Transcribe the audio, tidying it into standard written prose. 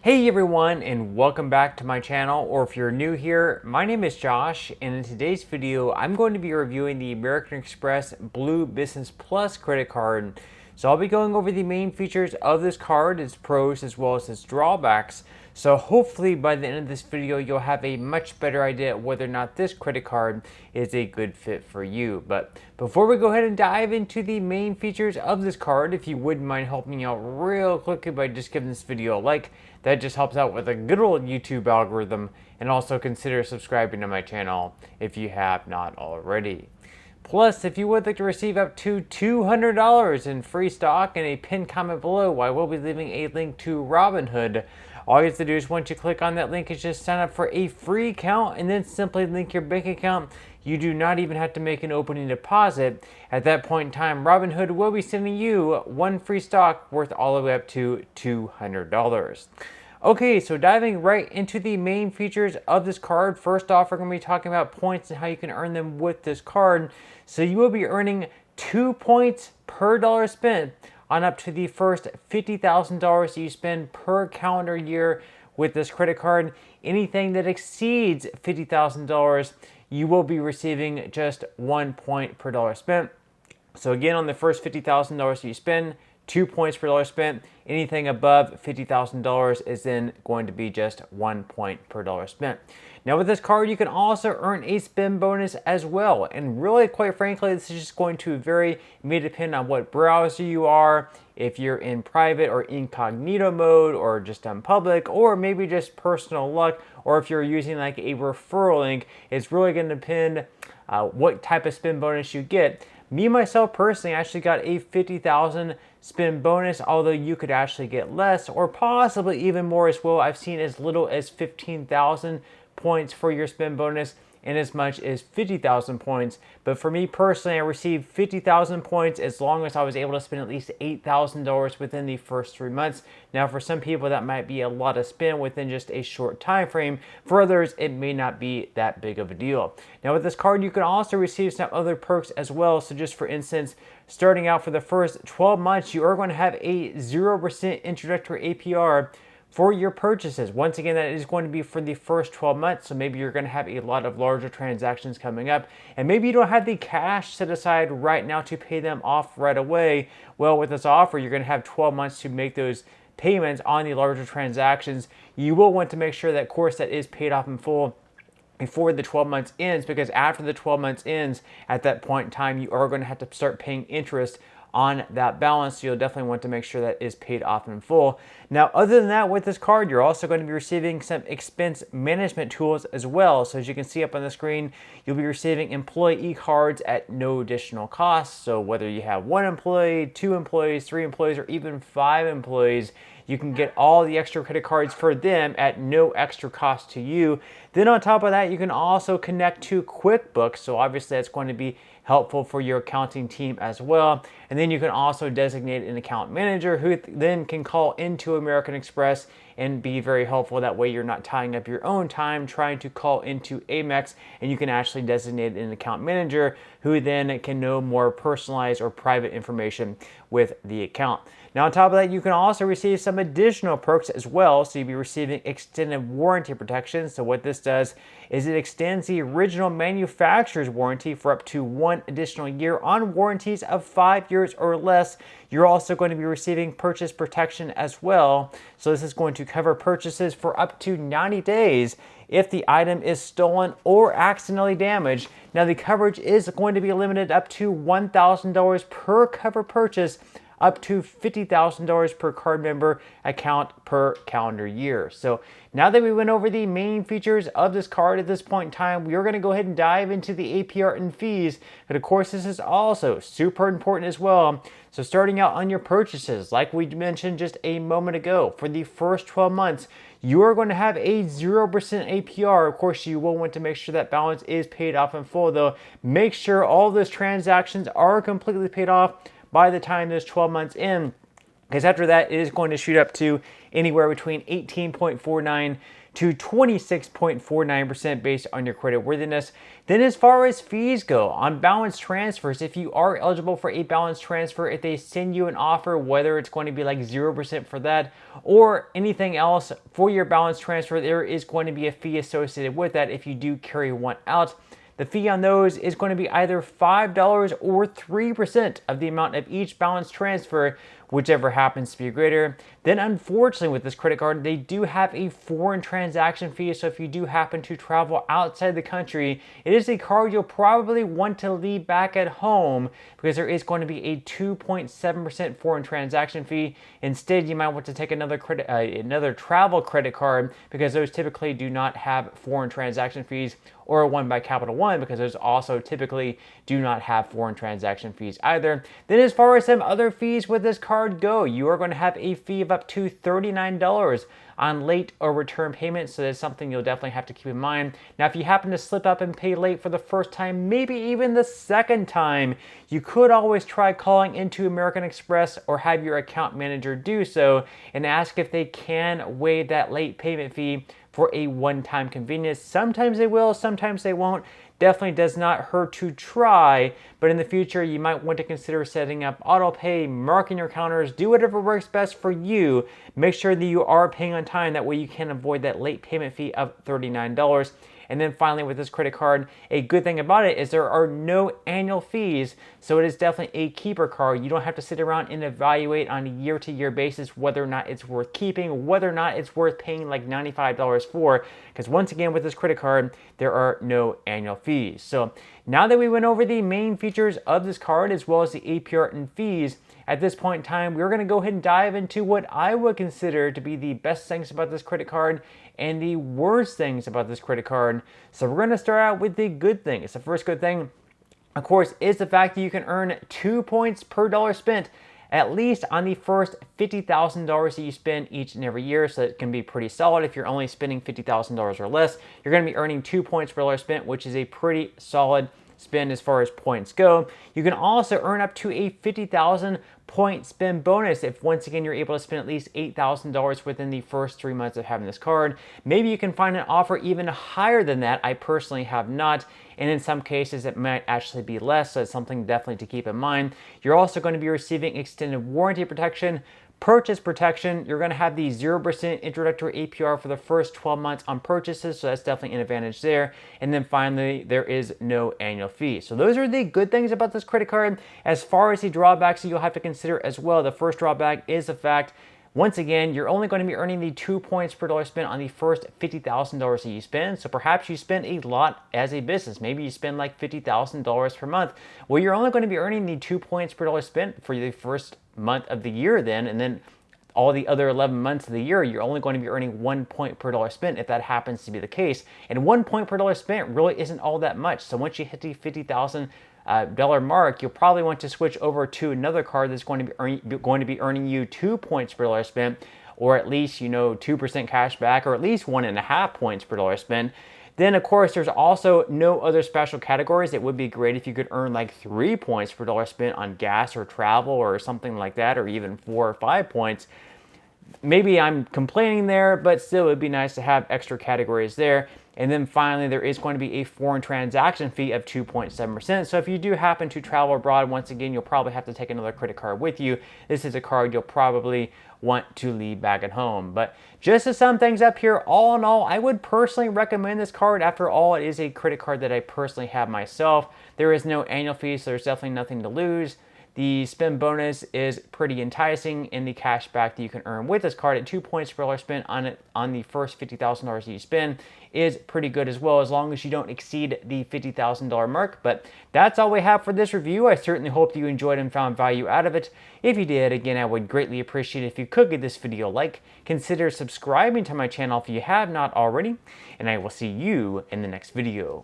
Hey everyone, and welcome back to my channel, or if you're new here, my name is Josh, and in today's video I'm going to be reviewing the American Express Blue Business Plus credit card. So I'll be going over the main features of this card, its pros as well as its drawbacks. So hopefully by the end of this video you'll have a much better idea whether or not this credit card is a good fit for you. But before we go ahead and dive into the main features of this card, if you wouldn't mind helping me out real quickly by just giving this video a like, that just helps out with a good old YouTube algorithm, and also consider subscribing to my channel if you have not already. Plus, if you would like to receive up to $200 in free stock and a pinned comment below, I will be leaving a link to Robinhood. All you have to do is once you click on that link is just sign up for a free account and then simply link your bank account. You do not even have to make an opening deposit. At that point in time, Robinhood will be sending you one free stock worth all the way up to $200. Okay, so diving right into the main features of this card. First off, we're going to be talking about points and how you can earn them with this card. So you will be earning 2 points per dollar spent on up to the first $50,000 you spend per calendar year with this credit card. Anything that exceeds $50,000, you will be receiving just 1 point per dollar spent. So again, on the first $50,000 you spend, 2 points per dollar spent. Anything above $50,000 is then going to be just 1 point per dollar spent. Now with this card, you can also earn a spend bonus as well. And really, quite frankly, this is just going to vary. It may depend on what browser you are, if you're in private or incognito mode, or just on public, or maybe just personal luck, or if you're using like a referral link. It's really going to depend what type of spend bonus you get. Me, myself, personally, actually got a 50,000 spend bonus, although you could actually get less or possibly even more as well. I've seen as little as 15,000 points for your spend bonus and as much as 50,000 points. But for me personally, I received 50,000 points as long as I was able to spend at least $8,000 within the first 3 months. Now for some people that might be a lot of spend within just a short time frame. For others, it may not be that big of a deal. Now with this card, you can also receive some other perks as well. So just for instance, starting out for the first 12 months, you are going to have a 0% introductory APR for your purchases. Once again, that is going to be for the first 12 months. So maybe you're going to have a lot of larger transactions coming up, and maybe you don't have the cash set aside right now to pay them off right away. Well, with this offer, you're going to have 12 months to make those payments on the larger transactions. You will want to make sure that, of course, that is paid off in full before the 12 months ends, because after the 12 months ends, at that point in time, you are going to have to start paying interest on that balance. So you'll definitely want to make sure that is paid off in full. Now, other than that, with this card, you're also going to be receiving some expense management tools as well. So as you can see up on the screen, you'll be receiving employee cards at no additional cost. So whether you have 1 employee, 2 employees, 3 employees, or even 5 employees, you can get all the extra credit cards for them at no extra cost to you. Then on top of that, you can also connect to QuickBooks. So obviously that's going to be helpful for your accounting team as well. And then you can also designate an account manager who then can call into American Express and be very helpful. That way you're not tying up your own time trying to call into Amex, and you can actually designate an account manager who then can know more personalized or private information with the account. Now on top of that, you can also receive some additional perks as well. So you'll be receiving extended warranty protection. So what this does is it extends the original manufacturer's warranty for up to 1 additional year on warranties of 5 years or less. You're also going to be receiving purchase protection as well. So this is going to cover purchases for up to 90 days if the item is stolen or accidentally damaged. Now the coverage is going to be limited up to $1,000 per cover purchase, up to $50,000 per card member account per calendar year. So now that we went over the main features of this card at this point in time, we are going to go ahead and dive into the APR and fees. But of course, this is also super important as well. So starting out on your purchases, like we mentioned just a moment ago, for the first 12 months, you are going to have a 0% APR. Of course, you will want to make sure that balance is paid off in full, though. Make sure all those transactions are completely paid off by the time those 12 months in, because after that, it is going to shoot up to anywhere between 18.49 to 26.49% based on your credit worthiness. Then as far as fees go, on balance transfers, if you are eligible for a balance transfer, if they send you an offer, whether it's going to be like 0% for that or anything else for your balance transfer, there is going to be a fee associated with that if you do carry one out. The fee on those is going to be either $5 or 3% of the amount of each balance transfer, whichever happens to be greater. Then unfortunately with this credit card, they do have a foreign transaction fee. So if you do happen to travel outside the country, it is a card you'll probably want to leave back at home because there is going to be a 2.7% foreign transaction fee. Instead, you might want to take another travel credit card because those typically do not have foreign transaction fees, or one by Capital One because those also typically do not have foreign transaction fees either. Then as far as some other fees with this card go, you are going to have a fee of up to $39 on late or return payments, so that's something you'll definitely have to keep in mind. Now, if you happen to slip up and pay late for the first time, maybe even the second time, you could always try calling into American Express or have your account manager do so and ask if they can waive that late payment fee for a one-time convenience. Sometimes they will, sometimes they won't. Definitely does not hurt to try, but in the future, you might want to consider setting up auto pay, marking your counters, do whatever works best for you. Make sure that you are paying on time. That way you can avoid that late payment fee of $39. And then finally with this credit card, a good thing about it is there are no annual fees, so it is definitely a keeper card. You don't have to sit around and evaluate on a year-to-year basis whether or not it's worth keeping, whether or not it's worth paying like $95 for, because once again with this credit card, there are no annual fees. So now that we went over the main features of this card as well as the APR and fees, at this point in time, we're going to go ahead and dive into what I would consider to be the best things about this credit card and the worst things about this credit card. So we're going to start out with the good things. The first good thing, of course, is the fact that you can earn 2 points per dollar spent, at least on the first $50,000 that you spend each and every year. So it can be pretty solid. If you're only spending $50,000 or less, you're going to be earning 2 points per dollar spent, which is a pretty solid spend as far as points go. You can also earn up to a 50,000 point spend bonus if once again you're able to spend at least $8,000 within the first 3 months of having this card. Maybe you can find an offer even higher than that. I personally have not, and in some cases it might actually be less, so it's something definitely to keep in mind. You're also going to be receiving extended warranty protection, purchase protection. You're going to have the 0% introductory APR for the first 12 months on purchases, so that's definitely an advantage there. And then finally, there is no annual fee. So those are the good things about this credit card. As far as the drawbacks that you'll have to consider as well, the first drawback is the fact, once again, you're only going to be earning the 2 points per dollar spent on the first $50,000 that you spend. So perhaps you spend a lot as a business. Maybe you spend like $50,000 per month. Well, you're only going to be earning the 2 points per dollar spent for the first month of the year then, and then all the other 11 months of the year, you're only going to be earning 1 point per dollar spent if that happens to be the case. And 1 point per dollar spent really isn't all that much. So once you hit the $50,000 mark, you'll probably want to switch over to another card that's going to be earning you 2 points per dollar spent, or at least 2% cash back, or at least 1.5 points per dollar spent. Then, of course, there's also no other special categories. It would be great if you could earn like 3 points per dollar spent on gas or travel or something like that, or even 4 or 5 points. Maybe I'm complaining there, but still it would be nice to have extra categories there. And then finally, there is going to be a foreign transaction fee of 2.7%. So if you do happen to travel abroad, once again, you'll probably have to take another credit card with you. This is a card you'll probably want to leave back at home. But just to sum things up here, all in all, I would personally recommend this card. After all, it is a credit card that I personally have myself. There is no annual fee, so there's definitely nothing to lose. The spend bonus is pretty enticing, and the cash back that you can earn with this card at 2 points per dollar spent on the first $50,000 that you spend is pretty good as well, as long as you don't exceed the $50,000 mark. But that's all we have for this review. I certainly hope that you enjoyed and found value out of it. If you did, again, I would greatly appreciate it if you could give this video a like. Consider subscribing to my channel if you have not already, and I will see you in the next video.